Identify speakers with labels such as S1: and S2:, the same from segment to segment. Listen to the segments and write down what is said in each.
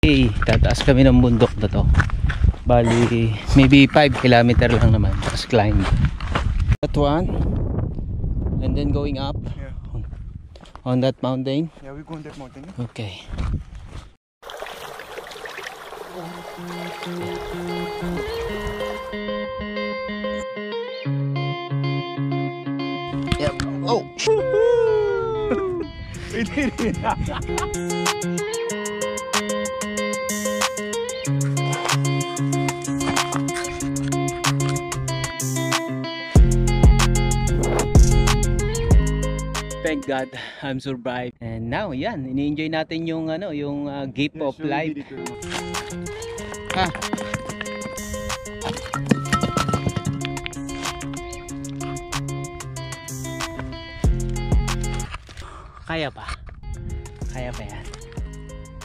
S1: Okay, tataas kami ng bundok na to. Bali, maybe 5 kilometer lang naman. Tapos climb. That one. And then going up.
S2: Yeah.
S1: On that mountain.
S2: Yeah, we go on that mountain.
S1: Okay. Yep. Oh!
S2: We did it!
S1: Thank God, I'm survived. And now, yan, ini-enjoy natin yung ano, yung gap of life. Ha? Kaya pa. Kaya pa yan.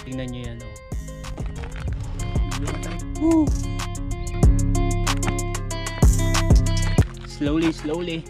S1: Tingnan nyo yan, oh. Slowly, slowly.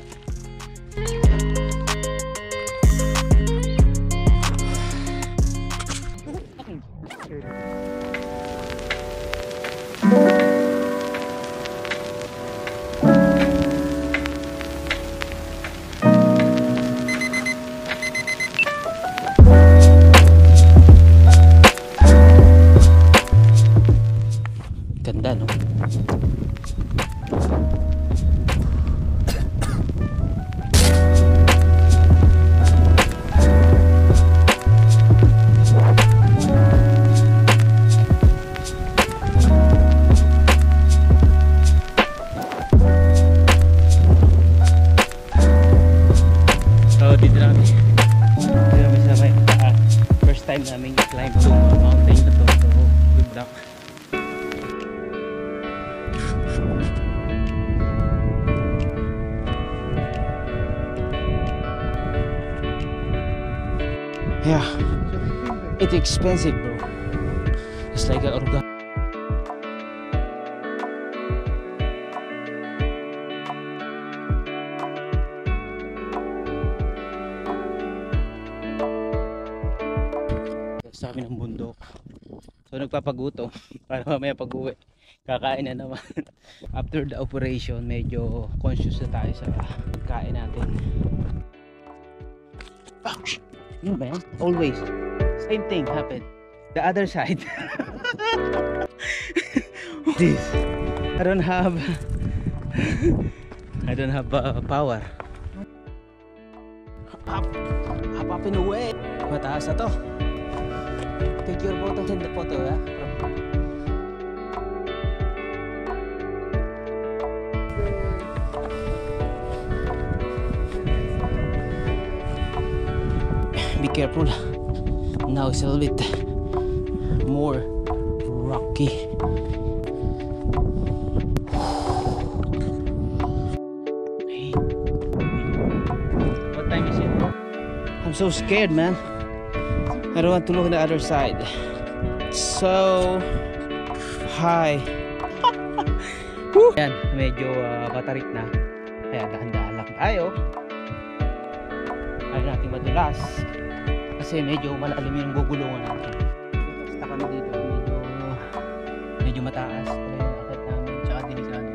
S1: Ganda, no? So, dito namin sa may first time namin i-climb itong mountain na to. So, good luck. Yeah, it's expensive, bro. It's like an organ. Sa kami ng bundok. So nagpapagutom para mamaya pag-uwi kakain na naman. After the operation, medyo conscious na tayo sa pagkain natin. Ouch! Yun ba yan? Always. Same thing happened. The other side. This. I don't have power. Up and away. Mataas na to. Take your photo, send the photo, yeah? Be careful. Now it's a little bit more rocky. What time is it? I'm so scared, man. I don't want to look on the other side. So high. Yan, medyo batarik na. Kaya dahan-dahan lang tayo. Ayaw natin madulas. Kasi medyo malalim yung gugulungan natin. Basta kami dito medyo mataas pero yung akit namin tsaka delikado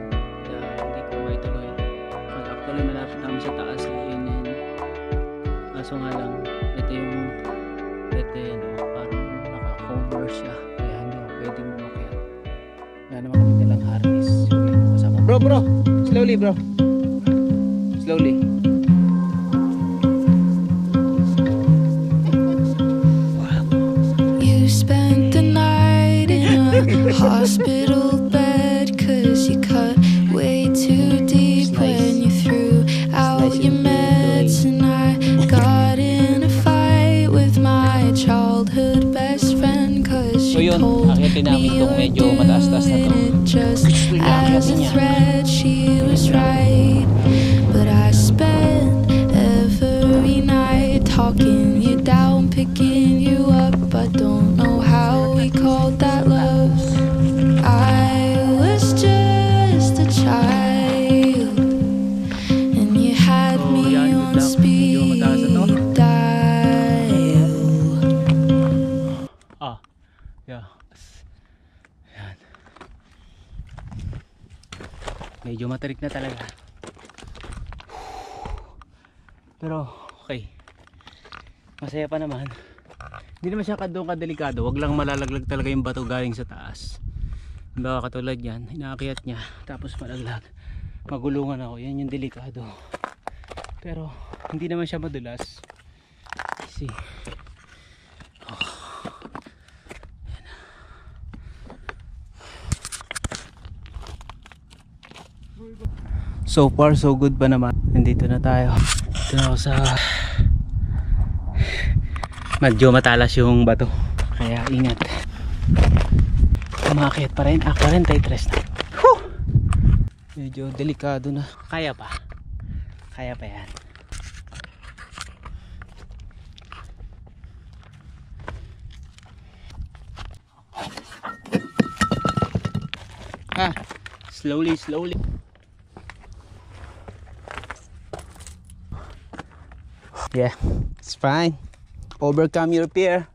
S1: kaya hindi ko maituloy. Actually malapit namin sa taas and kaso nga lang ito yung parang naka-cover siya kaya hindi ko pwedeng umakyat. Wala naman kami nilang harness yung kasama. Bro, slowly bro, slowly.
S3: Hospital bed, cause you cut way too deep when you threw out your meds. And I got in a fight with my childhood best friend, cause she told me you were doing it just as a threat. She was right, but I spent every night talking you down, picking you up. I don't know how we called that love. I was just a child, and you had me on speed dial.
S1: Yeah, relax. Ayan. Medyo matarik na talaga. Pero okay. Masaya pa naman. Hindi naman siya kadelikado. Wag lang malalaglag talaga yung bato galing sa taas. Baka katulad yan, inaakyat niya tapos malaglag. Magulungan ako. Yan yung delikado. Pero hindi naman siya madulas. See. So far so good pa naman. Nandito na tayo. Dito na ako sa medyo matalas yung bato, kaya ingat. Umakyat pa rin. 43 na. Whew! Medyo delikado na. Kaya pa. Kaya pa yan. Slowly, slowly. Yeah, it's fine. Overcome your fear.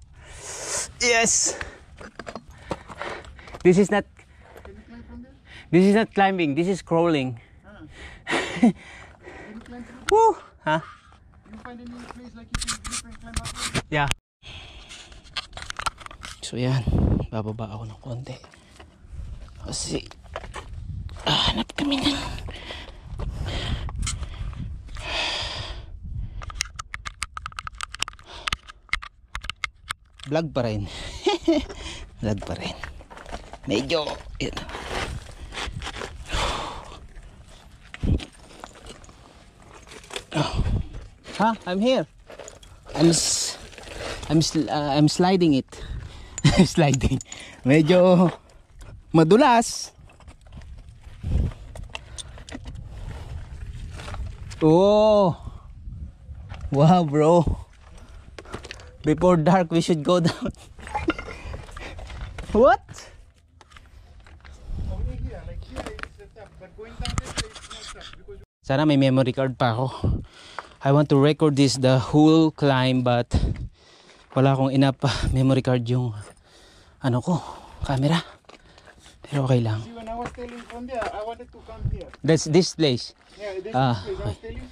S1: Yes. This is not. This is not climbing. This is crawling. Woo! Huh?
S2: You find any place like you can climb up?
S1: Yeah. So yan, bababa ako ng konti. Kasi hanap kami ng vlog pa rin. Vlog pa rin. Medyo yun. Huh? I'm here. I'm sliding it. Sliding. Medyo madulas. Oh. Wow, bro. Before dark we should go down. What?
S2: Only here, like here it's tough, but going down this way it's not tough because
S1: Sana may memory card pa ako. I want to record this the whole climb but wala akong enough memory card yung ano ko, camera. Pero okay lang.
S2: see when I was telling from there, I wanted to come here.
S1: That's this place.
S2: Yeah, this
S1: Ah.
S2: place I was telling.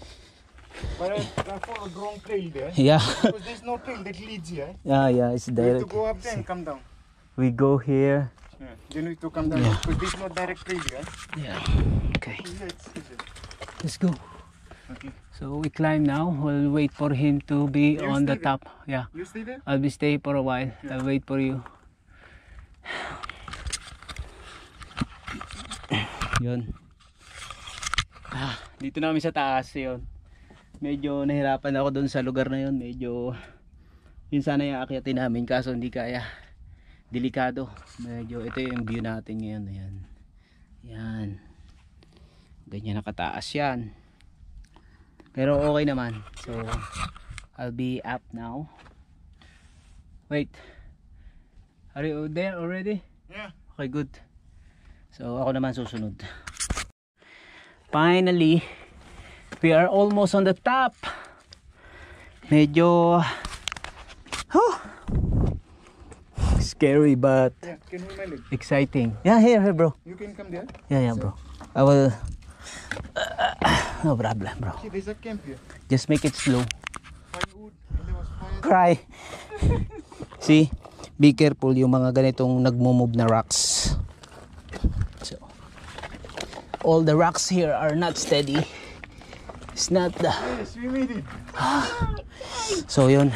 S2: But I followed wrong trail there.
S1: Yeah.
S2: Because there's no trail that leads here.
S1: Yeah, it's
S2: You have to
S1: direct.
S2: go up there and come down.
S1: We go here.
S2: Yeah. You need to come down
S1: Yeah.
S2: because there's no direct trail here.
S1: Yeah. Okay.
S2: Yeah, it's easy.
S1: Let's go.
S2: Okay.
S1: So we climb now. We'll wait for him to be
S2: You
S1: on the
S2: stay there?
S1: top. Yeah.
S2: You stay there?
S1: I'll be stay for a while. I'll wait for you. Yun. Dito namin sa taas yun. Medyo nahirapan ako doon sa lugar na yun. Medyo yun sana yung aakyatin namin kaso hindi kaya. Delikado. Medyo ito yung view natin ngayon. Ayan. Yan. Ganyan nakataas yan. Pero okay naman. So I'll be up now. Wait. Are you there already?
S2: Yeah.
S1: Okay, good. So ako naman susunod. Finally, we are almost on the top. Medyo scary but
S2: Yeah. Can you manage?
S1: exciting. Yeah, here bro.
S2: You can come there.
S1: Yeah, bro. I will. No problem, bro.
S2: See, there's a camp here.
S1: Just make it slow.
S2: Firewood. And there was fire.
S1: Cry. See, be careful yung mga ganitong nagmo-move na rocks. So, all the rocks here are not steady. It's not the.
S2: Yes, we made it.
S1: So yun,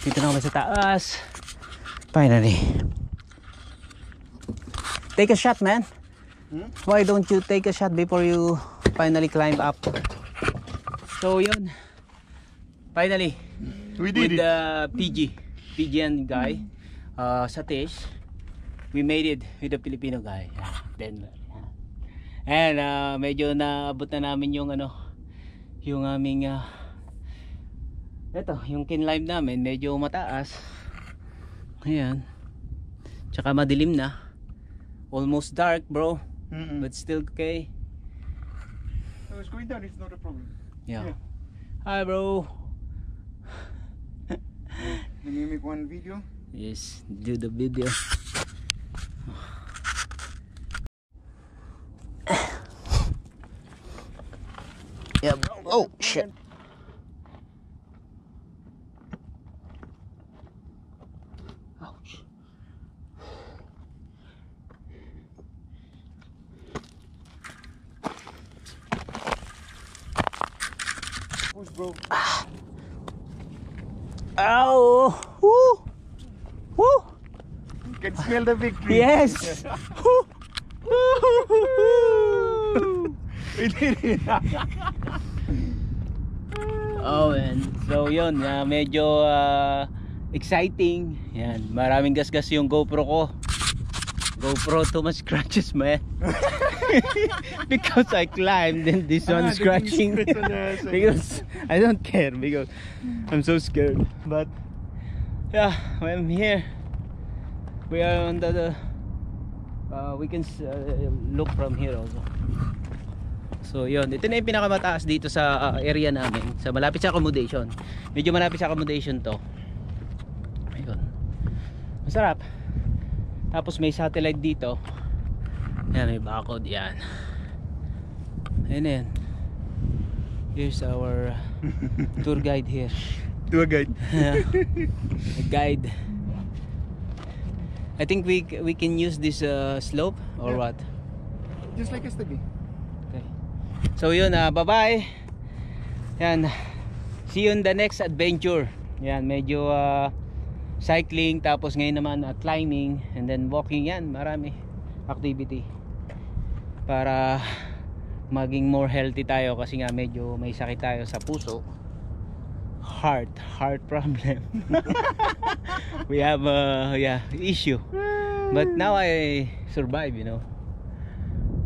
S1: dito na kami sa taas. Finally. Take a shot, man. Why don't you take a shot before you finally climb up? So yun, finally
S2: We
S1: with
S2: did it.
S1: the PGN guy, Satish, we made it with the Filipino guy. Denver. And medyo naabot na namin yung ano, yung aming eto, yung kinlimb namin medyo mataas. Ayan. Tsaka madilim na. Almost dark, bro. But still okay.
S2: I was going down, it's not a problem.
S1: Yeah.
S2: Yeah.
S1: Hi, bro.
S2: Let me make one video.
S1: Yes, do the video. Yeah, bro. Oh, shit. Ouch.
S2: Push, bro.
S1: Ow! Woo! Woo!
S2: You can smell the victory.
S1: Yes! Woo!
S2: We did it.
S1: Oh, and so yun, medyo exciting. Yan, maraming gasgas yung GoPro ko. GoPro too much scratches, man. Because I climbed and this one scratching. Because I don't care because I'm so scared. But yeah, when I'm here, we are on the we can look from here also. So yun, ito na yung pinakamataas dito sa area namin, sa malapit sa accommodation. Medyo malapit sa accommodation to. Ayun, masarap. Tapos may satellite dito. Yan, may barcode yan. Ayan yan. Here's our tour guide here.
S2: Tour guide.
S1: A guide. I think we can use this slope or what?
S2: Just like yesterday.
S1: Okay. So yun, bye-bye. Yan. See you in the next adventure. Yan, medyo cycling, tapos ngayon naman climbing, and then walking. Yan, marami activity para maging more healthy tayo, kasi nga medyo may sakit tayo sa puso. Heart problem. We have issue, but now I survive, you know.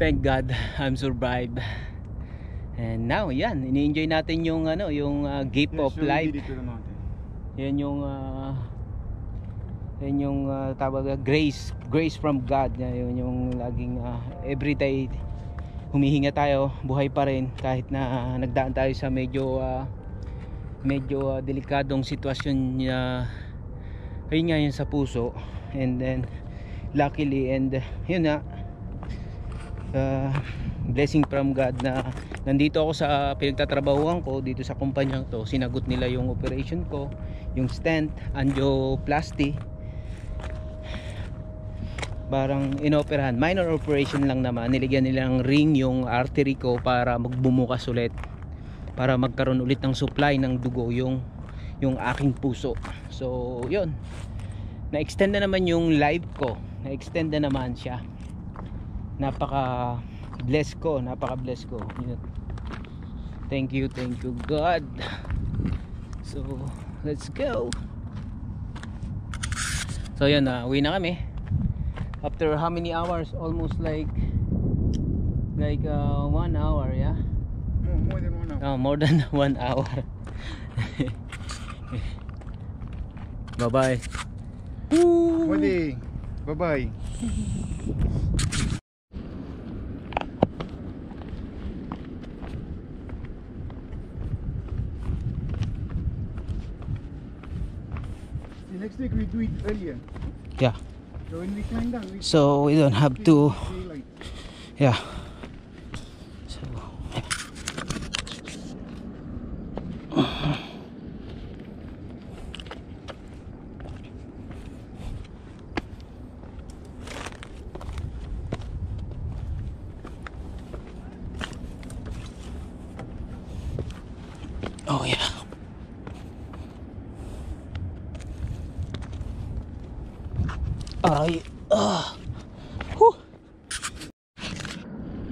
S1: Thank God I'm survived. And now yan, ini-enjoy natin yung yung gift of life. Yan yung tawag, grace from God. Yan yung laging everyday humihinga tayo, buhay pa rin kahit na nagdaan tayo sa medyo delikadong sitwasyon niya. Ayun nga, yun sa puso. And then luckily, and yun na, blessing from God na nandito ako sa pinagtatrabahuan ko dito sa kumpanyang to. Sinagot nila yung operation ko, yung stent, angioplasty. Parang inoperahan, minor operation lang naman. Niligyan nilang ring yung artery ko para magbumukas ulit, para magkaroon ulit ng supply ng dugo yung aking puso. So yun, na-extend na naman yung life ko, na-extend na naman siya. Napaka bless ko. Thank you God. So let's go. So yun, uwi na kami after how many hours? Almost like 1 hour, yeah.
S2: More than 1 hour.
S1: Oh, more than 1 hour. Bye bye.
S2: Bye bye. Next week we do it earlier.
S1: Yeah.
S2: So when we climb down,
S1: So we don't have to.
S2: daylight.
S1: Yeah. So. Oh yeah. Aray. Whew.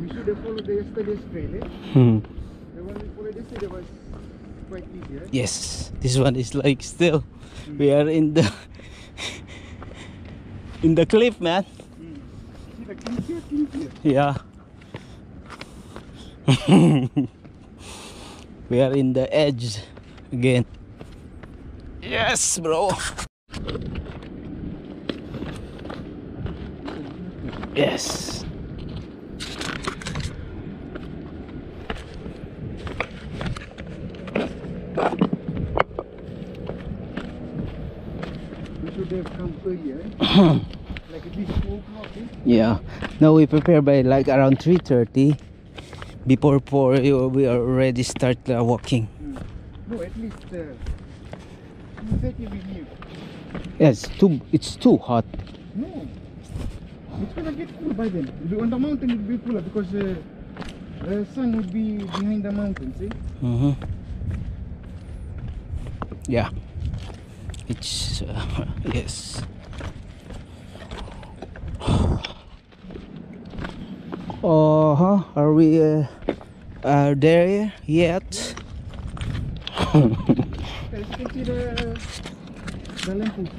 S2: We should have followed the yesterday's trail, eh?
S1: Hmm.
S2: The one we followed yesterday was quite easy, right?
S1: Yes, this one is like still we are in the cliff, man.
S2: See the cliff here?
S1: Yeah. We are in the edge again. Yes, bro. Yes.
S2: We should have come earlier, eh? Like at least 4 o'clock, eh?
S1: Yeah. Now we prepare by like around 3:30 before 4 we already start walking.
S2: No, at least 2:30 we leave.
S1: Yes, it's too hot.
S2: No, it's gonna get cool by then. On the mountain it will be cooler because the sun will be behind the mountain, see?
S1: Yeah, it's yes. Are we there yet?
S2: As you can see the lamppost.